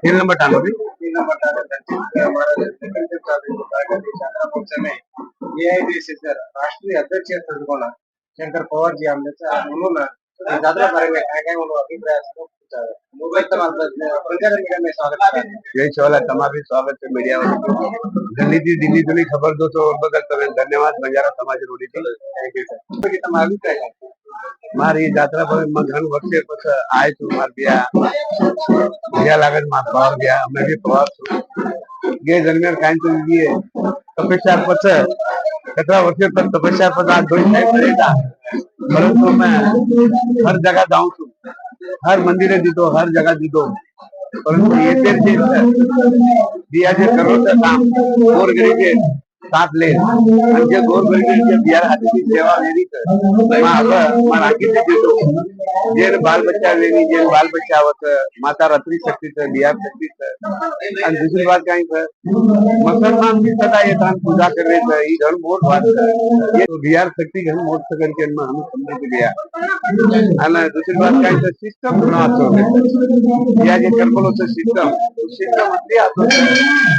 तीन नंबर टालो भी राष्ट्रीय अध्यक्ष शंकर पवार जी आमच्या म्हणून जात्रा कार्य काय काय म्हणून अभिप्राय जय शिवाला भी स्वागत है मीडिया दिल्ली थी दिल्ली तो खबर दो तो धन्यवाद बंजारा समाज रोडी थी अभिप्राय मारी यात्रा पर घन वर्षे પછી આય છું માર बिया लागत मार पवार गया मैं भी पवार છું ये दरमियान काई तो ये तपस्या પછી કેટલા વર્ષે तक तपस्या पर आज दोई टाइम करेगा परंतु मैं हर जगह जाऊं છું हर मंदिरे दीदो हर जगह दीदो परंतु ये तेर जे दिया जे करो तो काम और गरीबे साथ ले जे गोर गरीबे जे बिहार हाथी सेवा मेरी मां अब मारा किते दीदो जे बाल बच्चा लेनी जे बाल बच्चा आवत माता रत्नी शक्ति से बिहार शक्ति से और दूसरी बात कहीं है मुसलमान भी सदा ये दान पूजा कर रहे थे ये धर्म बहुत बात है ये बिहार शक्ति हम मोट सकर के हम समझ गया અને दूसरी बात कहीं है सिस्टम ना तो या जे करबलो से सिस्टम असली आतो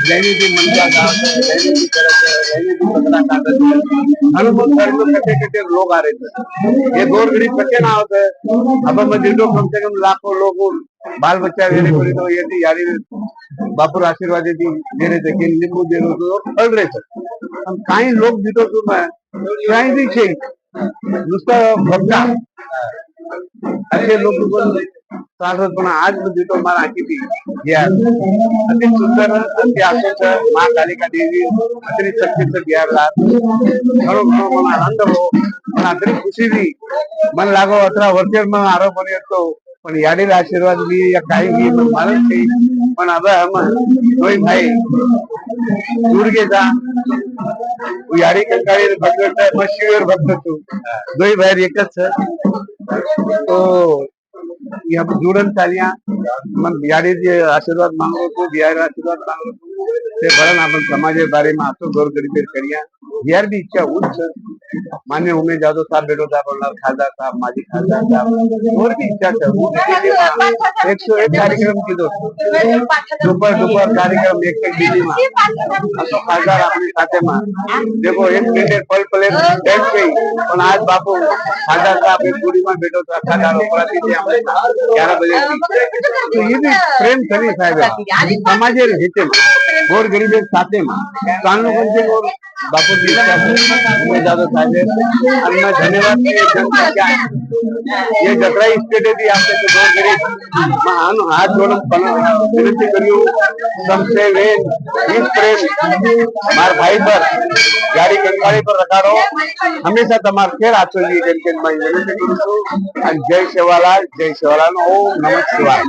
जैनी भी मन का गांव जैनी भी तरह जैनी भी पतला कागज हर बहुत सारे लोग कटे लोग आ रहे थे ये गोर गरीब कटे ना होते अब मैं जो कम से कम लाखों लोग बाल बच्चा वेरे पड़ी तो ये थी यारी बापुर आशीर्वाद दी दे रहे थे कि नींबू दे रहे तो फल रहे थे हम कई लोग जीतो तो मैं कहीं भी छे नुसता भक्ता अच्छे लोग सार्थक पण आज बધી તો મારા આખી થી बिहार अति सुंदर अति आशा मां कालिका देवी अति शक्ति से बिहार ला घणो घणो मन आनंद हो पण अति खुशी भी मन लागो अतरा वर्षर में आरो बन्यो तो पण याडी आशीर्वाद भी या काई भी मन मालूम थी पण अब हम कोई भाई दूर के जा याडी कंकाळी भगत है मशीवर भक्त तू दोई भाई एक ज तो ये जुड़न चालिया मन बिहारी जे आशीर्वाद मांगो तो बिहार आशीर्वाद मांगो ते भरण अपन समाज बारे में आतो गोर गरीब करिया बिहार भी इच्छा उच्च मान्य उमे जादो साहब बेटो साहब और खासदार साहब माजी खासदार साहब और भी इच्छा है 101 कार्यक्रम की दोस्तों दोपहर कार्यक्रम एक दिल्ली में तो खासदार अपनी साथे में देखो एक मिनट पल पले डेट गई और आज बापू खासदार साहब एक पूरी में बैठो तो खासदार उपराती थे हमने 11 बजे तो ये भी प्रेम सभी साहब समाज हित में गोर गरीब साथे में कानून बनते और बापू जी मैं ज्यादा साहब और मैं धन्यवाद ये जतरा स्टेट थी आपने तो गोर गरीब महान हाथ जोड़ विनती करियो सबसे वेन इस प्रेम मार भाई पर गाड़ी कंकाड़ी पर रखा रहो हमेशा तमार फेर आचो जी करके मैं विनती करूं जय शिवालाल ओम नमः शिवाय।